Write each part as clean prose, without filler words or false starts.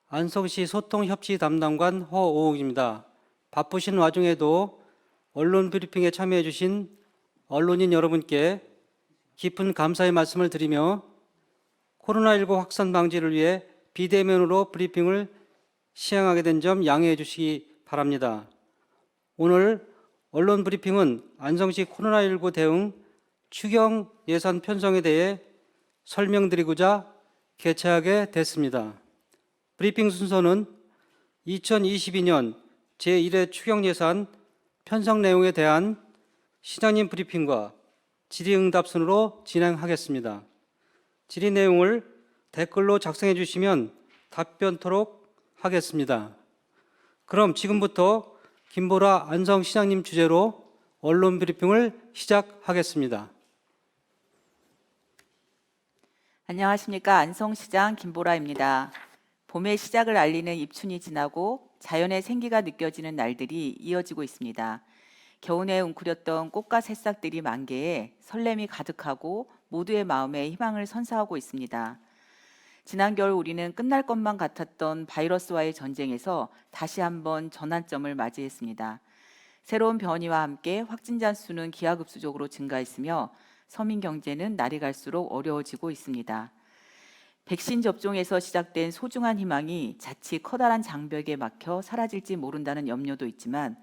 안성시 소통협치 담당관 허오웅입니다. 바쁘신 와중에도 언론 브리핑에 참여해 주신 언론인 여러분께 깊은 감사의 말씀을 드리며 코로나19 확산 방지를 위해 비대면으로 브리핑을 시행하게 된 점 양해해 주시기 바랍니다. 오늘 언론 브리핑은 안성시 코로나19 대응 추경 예산 편성에 대해 설명드리고자 개최하게 됐습니다. 브리핑 순서는 2022년 제1회 추경 예산 편성 내용에 대한 시장님 브리핑과 질의응답 순으로 진행하겠습니다. 질의 내용을 댓글로 작성해 주시면 답변토록 하겠습니다. 그럼 지금부터 김보라 안성시장님 주재로 언론 브리핑을 시작하겠습니다. 안녕하십니까. 안성시장 김보라입니다. 봄의 시작을 알리는 입춘이 지나고 자연의 생기가 느껴지는 날들이 이어지고 있습니다. 겨우내 웅크렸던 꽃과 새싹들이 만개해 설렘이 가득하고 모두의 마음에 희망을 선사하고 있습니다. 지난 겨울 우리는 끝날 것만 같았던 바이러스와의 전쟁에서 다시 한번 전환점을 맞이했습니다. 새로운 변이와 함께 확진자 수는 기하급수적으로 증가했으며 서민 경제는 날이 갈수록 어려워지고 있습니다. 백신 접종에서 시작된 소중한 희망이 자칫 커다란 장벽에 막혀 사라질지 모른다는 염려도 있지만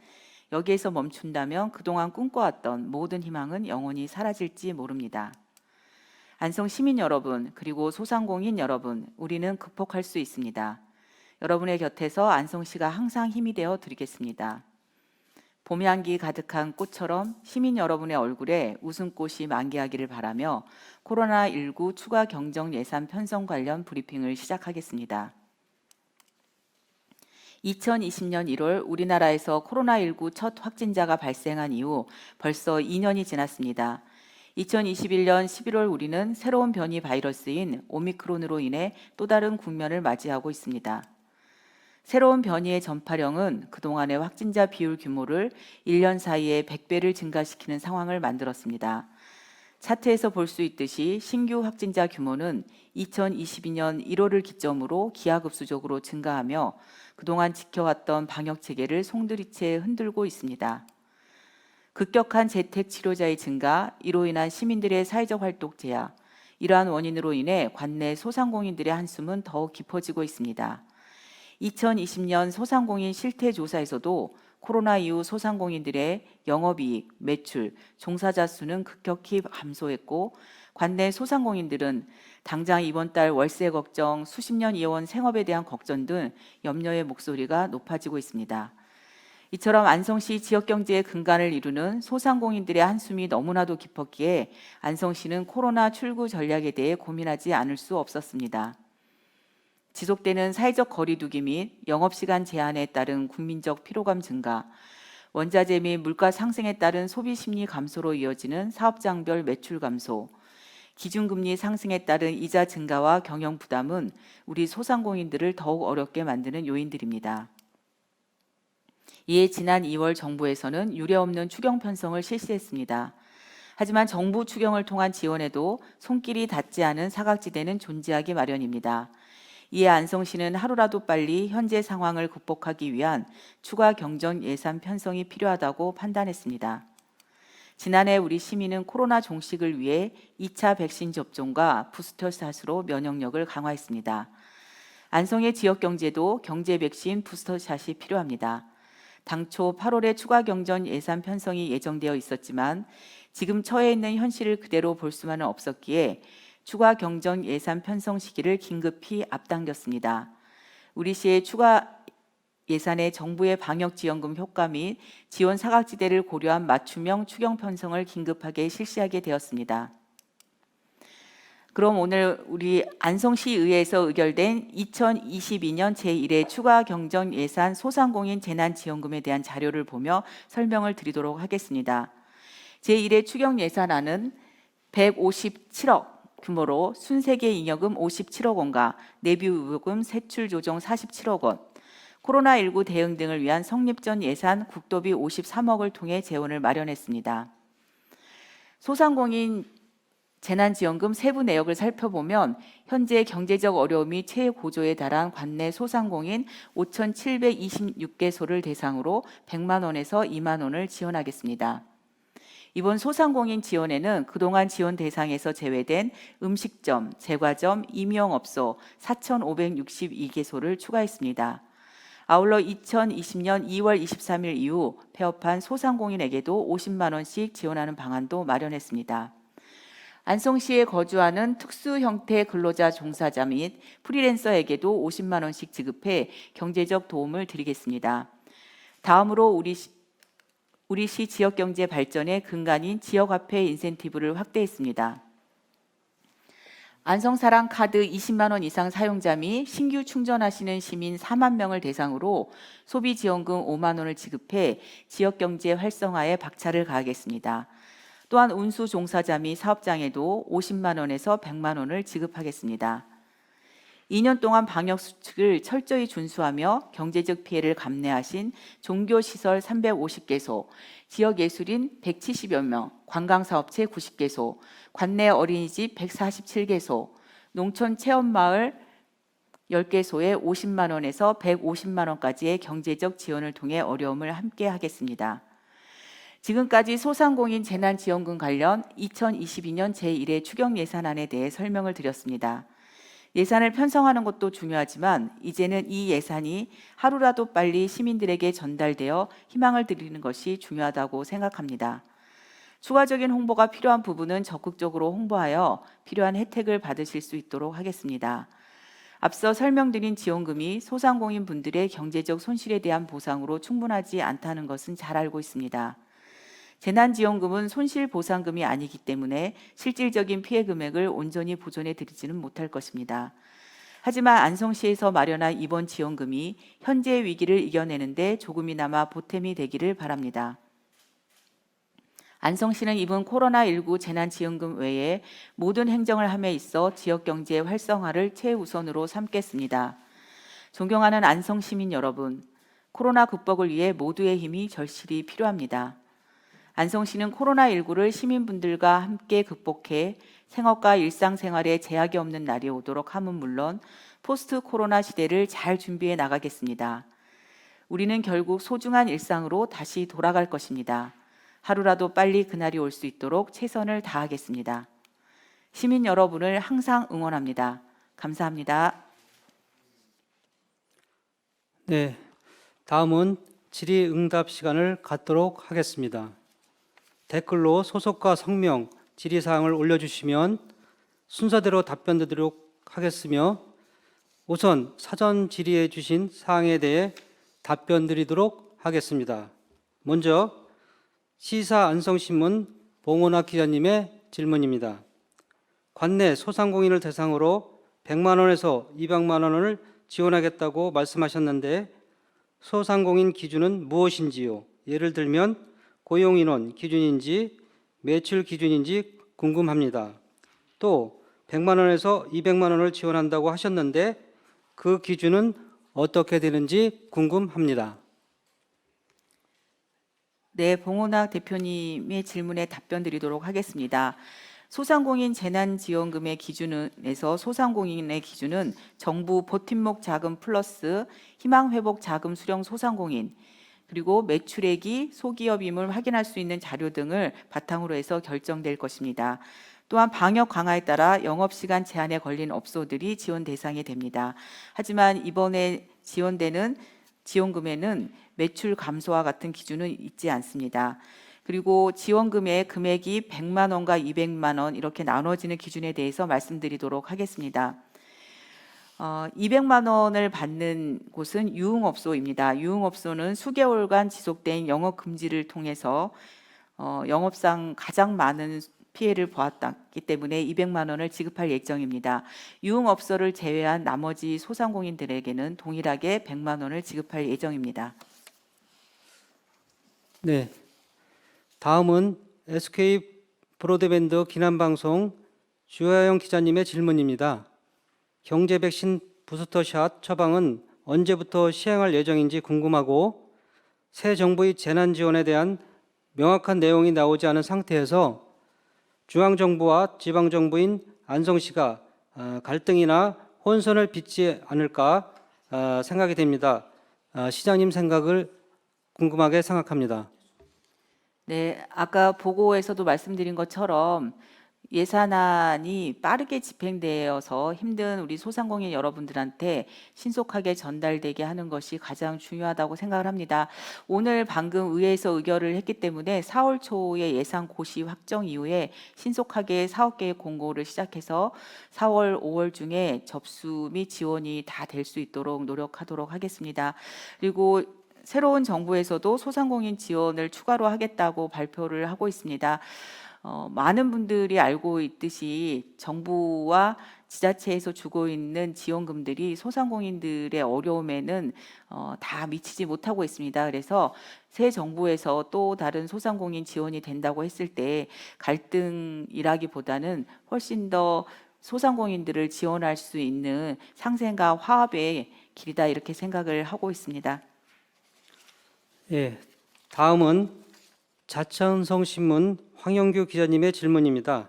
여기에서 멈춘다면 그동안 꿈꿔왔던 모든 희망은 영원히 사라질지 모릅니다. 안성 시민 여러분, 그리고 소상공인 여러분, 우리는 극복할 수 있습니다. 여러분의 곁에서 안성시가 항상 힘이 되어 드리겠습니다. 봄 향기 가득한 꽃처럼 시민 여러분의 얼굴에 웃음꽃이 만개하기를 바라며 코로나19 추가 경정 예산 편성 관련 브리핑을 시작하겠습니다. 2020년 1월 우리나라에서 코로나19 첫 확진자가 발생한 이후 벌써 2년이 지났습니다. 2021년 11월 우리는 새로운 변이 바이러스인 오미크론으로 인해 또 다른 국면을 맞이하고 있습니다. 새로운 변이의 전파력은 그동안의 확진자 비율 규모를 1년 사이에 100배를 증가시키는 상황을 만들었습니다. 차트에서 볼 수 있듯이 신규 확진자 규모는 2022년 1월을 기점으로 기하급수적으로 증가하며 그동안 지켜왔던 방역체계를 송두리째 흔들고 있습니다. 급격한 재택 치료자의 증가, 이로 인한 시민들의 사회적 활동 제약, 이러한 원인으로 인해 관내 소상공인들의 한숨은 더욱 깊어지고 있습니다. 2020년 소상공인 실태조사에서도 코로나 이후 소상공인들의 영업이익, 매출, 종사자 수는 급격히 감소했고 관내 소상공인들은 당장 이번 달 월세 걱정, 수십 년 이어온 생업에 대한 걱정 등 염려의 목소리가 높아지고 있습니다. 이처럼 안성시 지역경제의 근간을 이루는 소상공인들의 한숨이 너무나도 깊었기에 안성시는 코로나 출구 전략에 대해 고민하지 않을 수 없었습니다. 지속되는 사회적 거리두기 및 영업시간 제한에 따른 국민적 피로감 증가, 원자재 및 물가 상승에 따른 소비 심리 감소로 이어지는 사업장별 매출 감소, 기준금리 상승에 따른 이자 증가와 경영 부담은 우리 소상공인들을 더욱 어렵게 만드는 요인들입니다. 이에 지난 2월 정부에서는 유례없는 추경 편성을 실시했습니다. 하지만 정부 추경을 통한 지원에도 손길이 닿지 않은 사각지대는 존재하기 마련입니다. 이에 안성시는 하루라도 빨리 현재 상황을 극복하기 위한 추가 경정 예산 편성이 필요하다고 판단했습니다. 지난해 우리 시민은 코로나 종식을 위해 2차 백신 접종과 부스터샷으로 면역력을 강화했습니다. 안성의 지역경제도 경제 백신 부스터샷이 필요합니다. 당초 8월에 추가 경정 예산 편성이 예정되어 있었지만 지금 처해 있는 현실을 그대로 볼 수만은 없었기에 추가 경정 예산 편성 시기를 긴급히 앞당겼습니다. 우리 시의 추가 예산의 정부의 방역지원금 효과 및 지원 사각지대를 고려한 맞춤형 추경 편성을 긴급하게 실시하게 되었습니다. 그럼 오늘 우리 안성시의회에서 의결된 2022년 제1회 추가 경정 예산 소상공인 재난지원금에 대한 자료를 보며 설명을 드리도록 하겠습니다. 제1회 추경 예산안은 157억 규모로 순세계 잉여금 57억 원과 내비우보금 세출 조정 47억 원, 코로나19 대응 등을 위한 성립전 예산 국도비 53억을 통해 재원을 마련했습니다. 소상공인 재난지원금 세부 내역을 살펴보면 현재 경제적 어려움이 최고조에 달한 관내 소상공인 5,726개소를 대상으로 100만 원에서 2만 원을 지원하겠습니다. 이번 소상공인 지원에는 그동안 지원 대상에서 제외된 음식점, 제과점, 임용업소 4,562개소를 추가했습니다. 아울러 2020년 2월 23일 이후 폐업한 소상공인에게도 50만 원씩 지원하는 방안도 마련했습니다. 안성시에 거주하는 특수 형태 근로자 종사자 및 프리랜서에게도 50만 원씩 지급해 경제적 도움을 드리겠습니다. 다음으로 우리 시 지역경제 발전의 근간인 지역화폐 인센티브를 확대했습니다. 안성사랑 카드 20만 원 이상 사용자 및 신규 충전하시는 시민 4만 명을 대상으로 소비지원금 5만 원을 지급해 지역경제 활성화에 박차를 가하겠습니다. 또한 운수 종사자 및 사업장에도 50만 원에서 100만 원을 지급하겠습니다. 2년 동안 방역 수칙을 철저히 준수하며 경제적 피해를 감내하신 종교시설 350개소, 지역예술인 170여 명, 관광사업체 90개소, 관내 어린이집 147개소, 농촌체험마을 10개소에 50만 원에서 150만 원까지의 경제적 지원을 통해 어려움을 함께 하겠습니다. 지금까지 소상공인 재난지원금 관련 2022년 제1회 추경예산안에 대해 설명을 드렸습니다. 예산을 편성하는 것도 중요하지만 이제는 이 예산이 하루라도 빨리 시민들에게 전달되어 희망을 드리는 것이 중요하다고 생각합니다. 추가적인 홍보가 필요한 부분은 적극적으로 홍보하여 필요한 혜택을 받으실 수 있도록 하겠습니다. 앞서 설명드린 지원금이 소상공인 분들의 경제적 손실에 대한 보상으로 충분하지 않다는 것은 잘 알고 있습니다. 재난지원금은 손실보상금이 아니기 때문에 실질적인 피해 금액을 온전히 보존해 드리지는 못할 것입니다. 하지만 안성시에서 마련한 이번 지원금이 현재의 위기를 이겨내는 데 조금이나마 보탬이 되기를 바랍니다. 안성시는 이번 코로나19 재난지원금 외에 모든 행정을 함에 있어 지역경제 활성화를 최우선으로 삼겠습니다. 존경하는 안성시민 여러분, 코로나 극복을 위해 모두의 힘이 절실히 필요합니다. 안성시는 코로나19를 시민분들과 함께 극복해 생업과 일상생활에 제약이 없는 날이 오도록 함은 물론 포스트 코로나 시대를 잘 준비해 나가겠습니다. 우리는 결국 소중한 일상으로 다시 돌아갈 것입니다. 하루라도 빨리 그날이 올 수 있도록 최선을 다하겠습니다. 시민 여러분을 항상 응원합니다. 감사합니다. 네, 다음은 질의응답 시간을 갖도록 하겠습니다. 댓글로 소속과 성명, 질의사항을 올려주시면 순서대로 답변 드리도록 하겠으며 우선 사전 질의해 주신 사항에 대해 답변 드리도록 하겠습니다. 먼저 시사 안성신문 봉원학 기자님의 질문입니다. 관내 소상공인을 대상으로 100만 원에서 200만 원을 지원하겠다고 말씀하셨는데 소상공인 기준은 무엇인지요? 예를 들면 고용인원 기준인지 매출 기준인지 궁금합니다. 또 100만 원에서 200만 원을 지원한다고 하셨는데 그 기준은 어떻게 되는지 궁금합니다. 네, 봉원학 대표님의 질문에 답변 드리도록 하겠습니다. 소상공인 재난지원금의 기준에서 소상공인의 기준은 정부 버팀목 자금 플러스 희망회복 자금 수령 소상공인 그리고 매출액이 소기업임을 확인할 수 있는 자료 등을 바탕으로 해서 결정될 것입니다. 또한 방역 강화에 따라 영업시간 제한에 걸린 업소들이 지원 대상이 됩니다. 하지만 이번에 지원되는 지원금에는 매출 감소와 같은 기준은 있지 않습니다. 그리고 지원금의 금액이 100만 원과 200만 원 이렇게 나눠지는 기준에 대해서 말씀드리도록 하겠습니다. 200만 원을 받는 곳은 유흥업소입니다. 유흥업소는 수개월간 지속된 영업 금지를 통해서 영업상 가장 많은 피해를 보았기 때문에 200만 원을 지급할 예정입니다. 유흥업소를 제외한 나머지 소상공인들에게는 동일하게 100만 원을 지급할 예정입니다. 네, 다음은 SK 브로드밴드 기남방송 주하영 기자님의 질문입니다. 경제 백신 부스터샷 처방은 언제부터 시행할 예정인지 궁금하고 새 정부의 재난 지원에 대한 명확한 내용이 나오지 않은 상태에서 중앙정부와 지방정부인 안성시가 갈등이나 혼선을 빚지 않을까 생각이 됩니다. 시장님 생각을 궁금하게 생각합니다. 네, 아까 보고에서도 말씀드린 것처럼 예산안이 빠르게 집행되어서 힘든 우리 소상공인 여러분들한테 신속하게 전달되게 하는 것이 가장 중요하다고 생각을 합니다. 오늘 방금 의회에서 의결을 했기 때문에 4월 초에 예산 고시 확정 이후에 신속하게 사업계획 공고를 시작해서 4월, 5월 중에 접수 및 지원이 다 될 수 있도록 노력하도록 하겠습니다. 그리고 새로운 정부에서도 소상공인 지원을 추가로 하겠다고 발표를 하고 있습니다. 많은 분들이 알고 있듯이 정부와 지자체에서 주고 있는 지원금들이 소상공인들의 어려움에는 다 미치지 못하고 있습니다. 그래서 새 정부에서 또 다른 소상공인 지원이 된다고 했을 때 갈등이라기보다는 훨씬 더 소상공인들을 지원할 수 있는 상생과 화합의 길이다 이렇게 생각을 하고 있습니다. 예, 다음은 자천성신문 황영규 기자님의 질문입니다.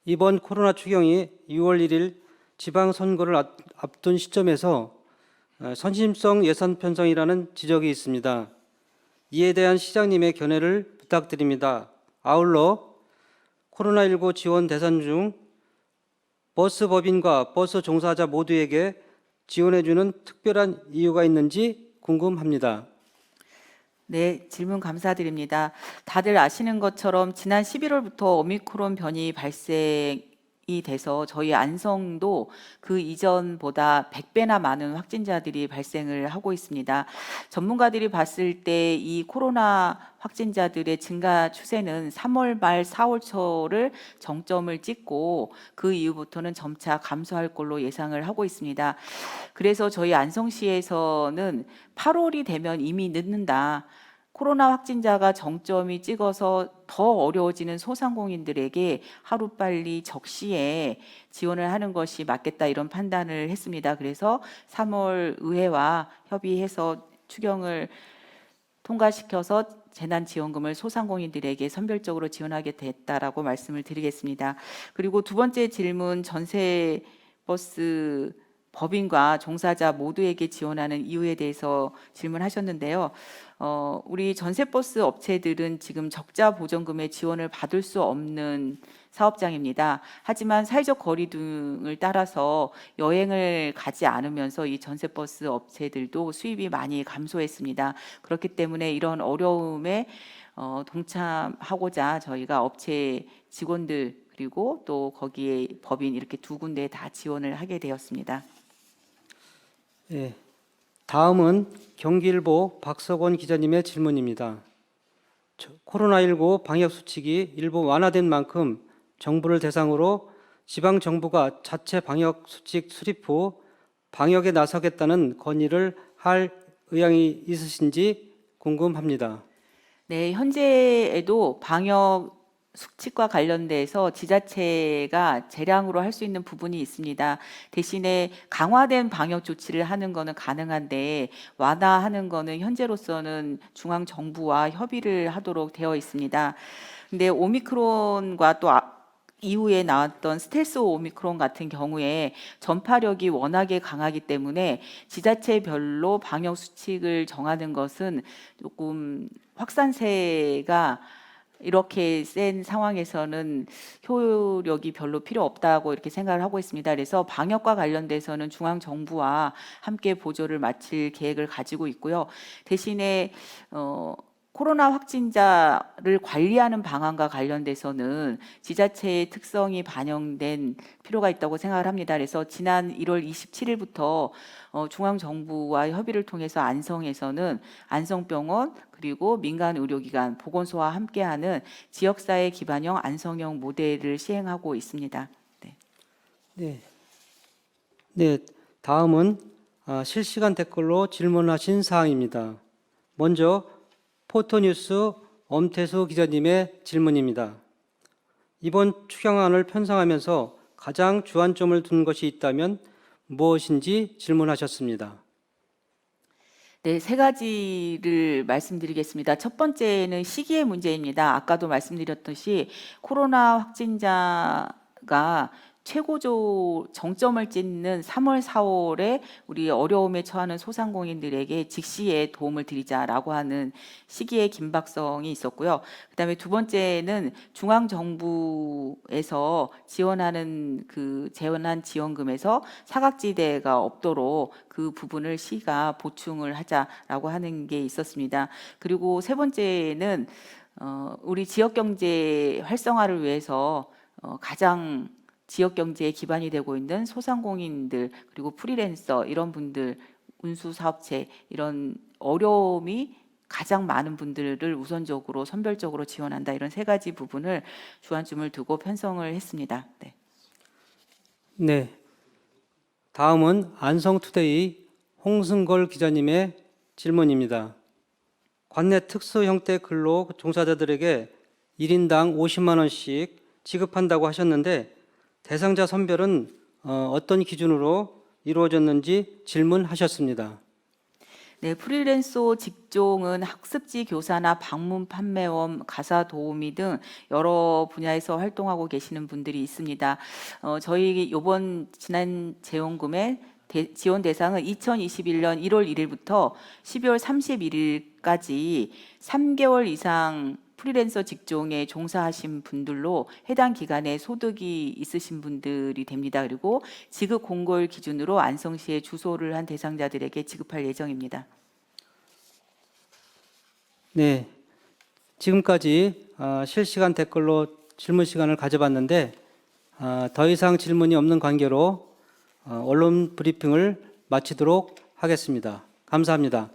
이번 코로나 추경이 6월 1일 지방선거를 앞둔 시점에서 선심성 예산 편성이라는 지적이 있습니다. 이에 대한 시장님의 견해를 부탁드립니다. 아울러 코로나19 지원 대상 중 버스 법인과 버스 종사자 모두에게 지원해주는 특별한 이유가 있는지 궁금합니다. 네, 질문 감사드립니다. 다들 아시는 것처럼 지난 11월부터 오미크론 변이 발생이 돼서 저희 안성도 그 이전보다 100배나 많은 확진자들이 발생을 하고 있습니다. 전문가들이 봤을 때 이 코로나 확진자들의 증가 추세는 3월 말 4월 초를 정점을 찍고 그 이후부터는 점차 감소할 걸로 예상을 하고 있습니다. 그래서 저희 안성시에서는 8월이 되면 이미 늦는다. 코로나 확진자가 정점이 찍어서 더 어려워지는 소상공인들에게 하루빨리 적시에 지원을 하는 것이 맞겠다 이런 판단을 했습니다. 그래서 3월 의회와 협의해서 추경을 통과시켜서 재난지원금을 소상공인들에게 선별적으로 지원하게 됐다라고 말씀을 드리겠습니다. 그리고 두 번째 질문, 전세버스 법인과 종사자 모두에게 지원하는 이유에 대해서 질문하셨는데요. 우리 전세버스 업체들은 지금 적자 보전금의 지원을 받을 수 없는 사업장입니다. 하지만 사회적 거리 등을 따라서 여행을 가지 않으면서 이 전세버스 업체들도 수입이 많이 감소했습니다. 그렇기 때문에 이런 어려움에 동참하고자 저희가 업체 직원들 그리고 또 거기에 법인 이렇게 두 군데 다 지원을 하게 되었습니다. 예, 다음은 경기일보 박석원 기자님의 질문입니다. 코로나19 방역 수칙이 일부 완화된 만큼 정부를 대상으로 지방 정부가 자체 방역 수칙 수립 후 방역에 나서겠다는 건의를 할 의향이 있으신지 궁금합니다. 네, 현재에도 방역 수칙과 관련돼서 지자체가 재량으로 할 수 있는 부분이 있습니다. 대신에 강화된 방역 조치를 하는 것은 가능한데 완화하는 것은 현재로서는 중앙 정부와 협의를 하도록 되어 있습니다. 근데 오미크론과 또 이후에 나왔던 스텔스 오미크론 같은 경우에 전파력이 워낙에 강하기 때문에 지자체별로 방역 수칙을 정하는 것은 조금 확산세가 이렇게 센 상황에서는 효력이 별로 필요 없다고 이렇게 생각을 하고 있습니다. 그래서 방역과 관련돼서는 중앙 정부와 함께 보조를 마칠 계획을 가지고 있고요. 대신에 코로나 확진자를 관리하는 방안과 관련돼서는 지자체의 특성이 반영된 필요가 있다고 생각을 합니다. 그래서 지난 1월 27일부터 중앙정부와 협의를 통해서 안성에서는 안성병원 그리고 민간 의료기관, 보건소와 함께하는 지역사회 기반형 안성형 모델을 시행하고 있습니다. 네. 네, 다음은 실시간 댓글로 질문하신 사항입니다. 먼저 포토뉴스 엄태수 기자님의 질문입니다. 이번 추경안을 편성하면서 가장 주안점을 둔 것이 있다면 무엇인지 질문하셨습니다. 네, 세 가지를 말씀드리겠습니다. 첫 번째는 시기의 문제입니다. 아까도 말씀드렸듯이 코로나 확진자가 최고조 정점을 찍는 3월, 4월에 우리 어려움에 처하는 소상공인들에게 직시에 도움을 드리자라고 하는 시기의 긴박성이 있었고요. 그다음에 두 번째는 중앙정부에서 지원하는 그 재난 지원금에서 사각지대가 없도록 그 부분을 시가 보충을 하자라고 하는 게 있었습니다. 그리고 세 번째는 우리 지역 경제 활성화를 위해서 가장 지역 경제의 기반이 되고 있는 소상공인들 그리고 프리랜서 이런 분들 운수 사업체 이런 어려움이 가장 많은 분들을 우선적으로 선별적으로 지원한다 이런 세 가지 부분을 주안점을 두고 편성을 했습니다. 네. 네, 다음은 안성투데이 홍승걸 기자님의 질문입니다. 관내 특수 형태 근로 종사자들에게 1인당 50만 원씩 지급한다고 하셨는데 대상자 선별은 어떤 기준으로 이루어졌는지 질문하셨습니다. 네, 프리랜서 직종은 학습지 교사나 방문 판매원, 가사 도우미 등 여러 분야에서 활동하고 계시는 분들이 있습니다. 저희 이번 지난 재원금의 지원 대상은 2021년 1월 1일부터 12월 31일까지 3개월 이상 프리랜서 직종에 종사하신 분들로 해당 기간에 소득이 있으신 분들이 됩니다. 그리고 지급 공고일 기준으로 안성시에 주소를 한 대상자들에게 지급할 예정입니다. 네, 지금까지 실시간 댓글로 질문 시간을 가져봤는데 더 이상 질문이 없는 관계로 언론 브리핑을 마치도록 하겠습니다. 감사합니다.